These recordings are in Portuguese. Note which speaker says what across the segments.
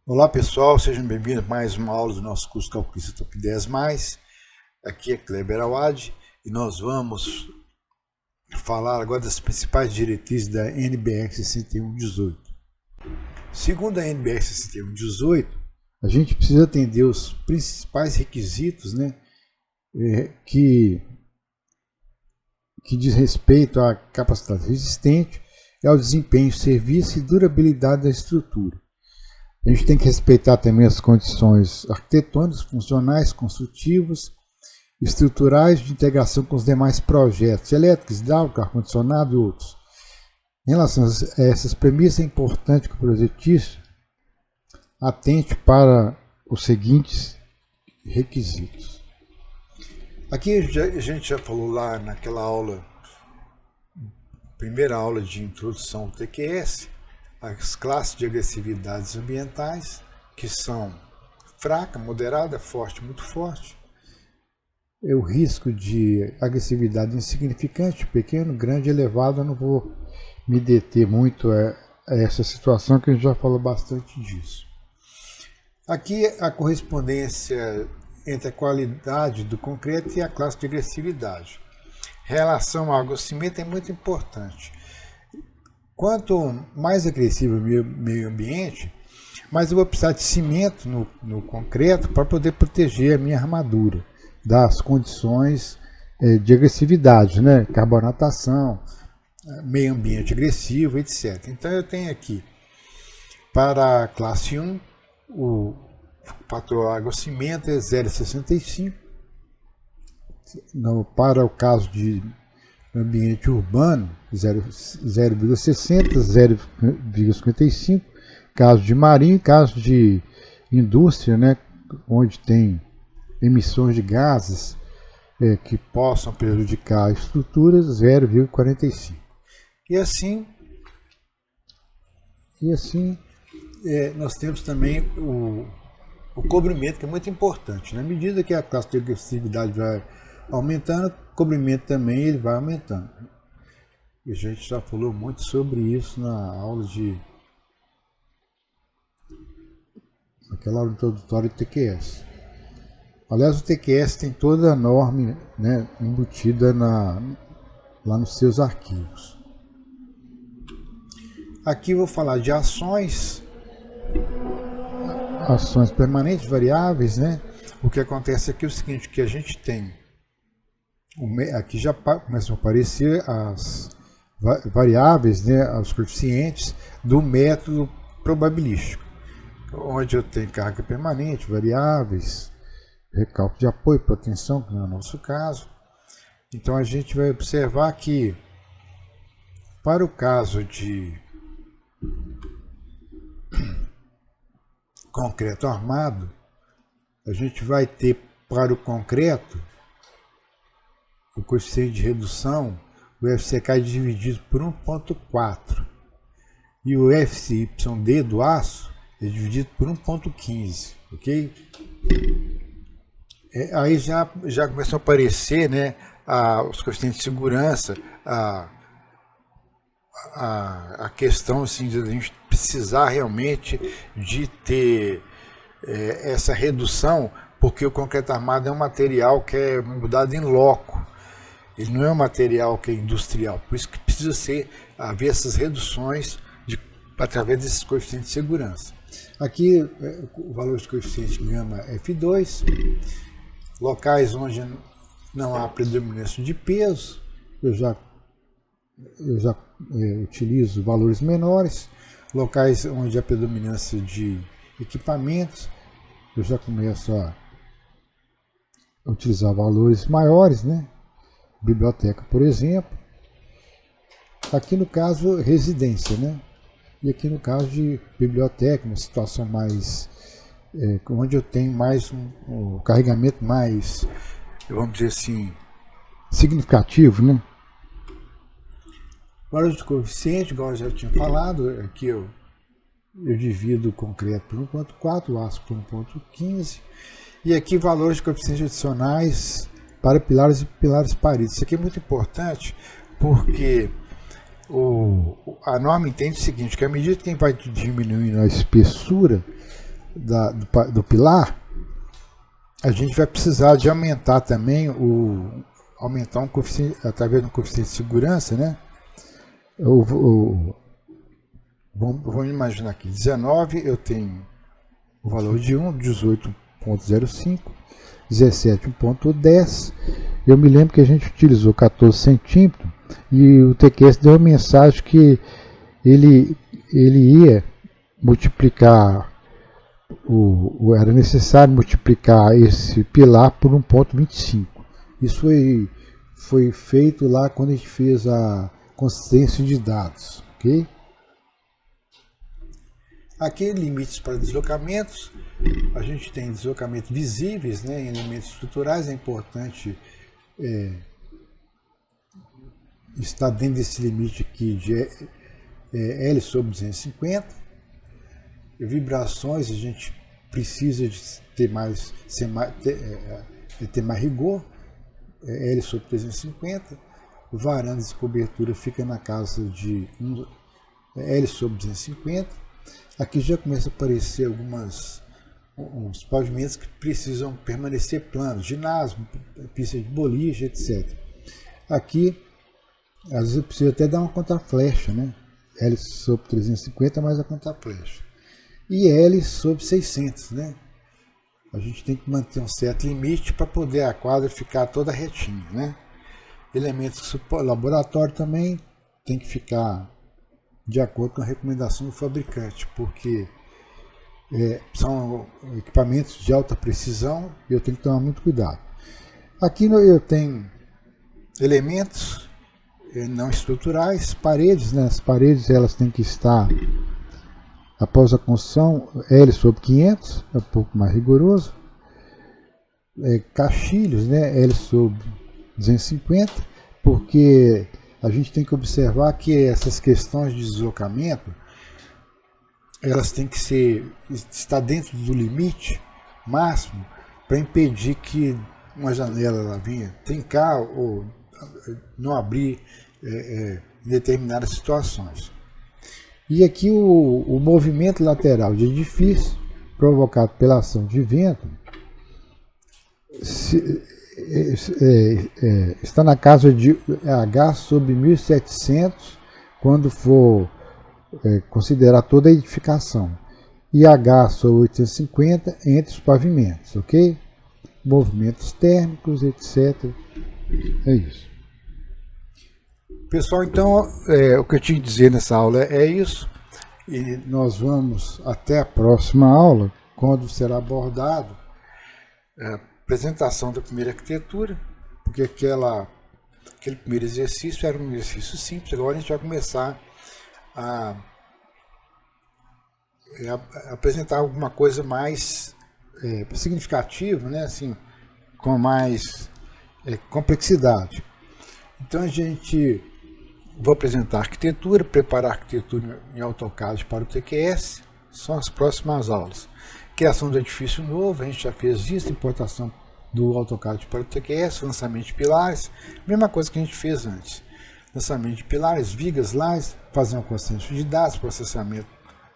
Speaker 1: Olá pessoal, sejam bem-vindos a mais uma aula do nosso curso Calculista Top 10+. Aqui é Kleber Awad e nós vamos falar agora das principais diretrizes da NBR 6118. Segundo a NBR 6118, a gente precisa atender os principais requisitos, que diz respeito à capacidade resistente, ao desempenho, serviço e durabilidade da estrutura. A gente tem que respeitar também as condições arquitetônicas, funcionais, construtivas, estruturais, de integração com os demais projetos elétricos, hidráulicos, ar-condicionado e outros. Em relação a essas premissas, é importante que o projetista atente para os seguintes requisitos. Aqui a gente já falou lá naquela aula, primeira aula de introdução ao TQS, as classes de agressividades ambientais, que são fraca, moderada, forte, muito forte. O risco de agressividade insignificante, pequeno, grande, elevado. Eu não vou me deter muito a essa situação, que a gente já falou bastante disso. Aqui a correspondência entre a qualidade do concreto e a classe de agressividade. Relação ao água-cimento é muito importante. Quanto mais agressivo o meio ambiente, mais eu vou precisar de cimento no concreto para poder proteger a minha armadura das condições de agressividade, carbonatação, meio ambiente agressivo, etc. Então eu tenho aqui, para a classe 1, o fator água-cimento é 0,65. Para o caso de ambiente urbano, 0,60, 0,55, caso de marinho, caso de indústria, onde tem emissões de gases que possam prejudicar estruturas, 0,45. E assim nós temos também o cobrimento, que é muito importante. Na medida que a classe de agressividade vai aumentando, o cobrimento também ele vai aumentando. E a gente já falou muito sobre isso naquela aula introdutória do TQS. Aliás, o TQS tem toda a norma embutida lá nos seus arquivos. Aqui eu vou falar de ações permanentes, variáveis. O que acontece aqui é o seguinte, que a gente tem, aqui já começam a aparecer as variáveis, os coeficientes do método probabilístico, onde eu tenho carga permanente, variáveis, recálculo de apoio, proteção, que não é o nosso caso. Então a gente vai observar que, para o caso de concreto armado, a gente vai ter, para o concreto, o coeficiente de redução, o FCK é dividido por 1,4. E o FCYD do aço é dividido por 1,15. Ok? Aí já começam a aparecer os coeficientes de segurança, a questão assim, de a gente precisar realmente de ter essa redução, porque o concreto armado é um material que é mudado em loco. Ele não é um material que é industrial, por isso que precisa haver essas reduções através desses coeficientes de segurança. Aqui o valor de coeficiente de gama F2, locais onde não há predominância de peso, eu já utilizo valores menores. Locais onde há predominância de equipamentos, eu já começo a utilizar valores maiores, Biblioteca, por exemplo. Aqui no caso, residência, E aqui no caso de biblioteca, uma situação mais, onde eu tenho mais um carregamento mais, vamos dizer assim, significativo, Valor de coeficiente, igual eu já tinha falado, aqui eu divido o concreto por 1,4, o aço por 1,15, e aqui valores de coeficientes adicionais para pilares e pilares paredes. Isso aqui é muito importante, porque a norma entende o seguinte, que à medida que vai diminuindo a espessura, do pilar, a gente vai precisar de aumentar também aumentar um coeficiente, através de um coeficiente de segurança, né? Vamos imaginar aqui, 19 eu tenho o valor de 1, 18.05, 17 1.10. Eu me lembro que a gente utilizou 14 centímetros e o TQS deu uma mensagem que ele ia multiplicar, era necessário multiplicar esse pilar por 1.25. Isso foi feito lá quando a gente fez a consistência de dados, ok? Aqui, limites para deslocamentos, a gente tem deslocamentos visíveis, né, em elementos estruturais. É importante estar dentro desse limite aqui de L sobre 250. Vibrações, a gente precisa de ter mais rigor, L sobre 350. Varandas de cobertura fica na casa de L sobre 250. Aqui já começa a aparecer uns pavimentos que precisam permanecer planos, ginásio, pista de boliche, etc. Aqui, às vezes eu preciso até dar uma contraflecha, né? L sobre 350 mais a contraflecha. E L sobre 600, né? A gente tem que manter um certo limite para poder a quadra ficar toda retinha, né? Elementos do laboratório também tem que ficar de acordo com a recomendação do fabricante, porque são equipamentos de alta precisão e eu tenho que tomar muito cuidado. Aqui eu tenho elementos não estruturais, paredes, né? As paredes elas têm que estar, após a construção, L sobre 500, é um pouco mais rigoroso. Caixilhos, né? L sobre 250, porque a gente tem que observar que essas questões de deslocamento, elas têm que estar dentro do limite máximo para impedir que uma janela ela venha trincar ou não abrir em determinadas situações. E aqui o movimento lateral de edifício provocado pela ação de vento está na casa de H sobre 1700 quando for considerar toda a edificação, e H sobre 850 entre os pavimentos, ok? Movimentos térmicos, etc. É isso. Pessoal, então o que eu tinha que dizer nessa aula é isso, e nós vamos até a próxima aula, quando será abordado apresentação da primeira arquitetura, porque aquele primeiro exercício era um exercício simples. Agora a gente vai começar a apresentar alguma coisa mais significativa, né? Assim, com mais complexidade. Então vou apresentar a arquitetura, preparar a arquitetura em AutoCAD para o TQS, são as próximas aulas. Criação do edifício novo, a gente já fez isso, importação do AutoCAD para o TQS, lançamento de pilares, mesma coisa que a gente fez antes. Lançamento de pilares, vigas, lajes, fazer um consistência de dados, processamento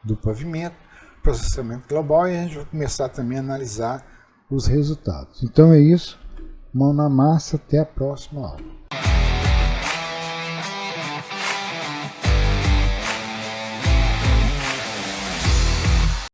Speaker 1: do pavimento, processamento global, e a gente vai começar também a analisar os resultados. Então é isso, mão na massa, até a próxima aula.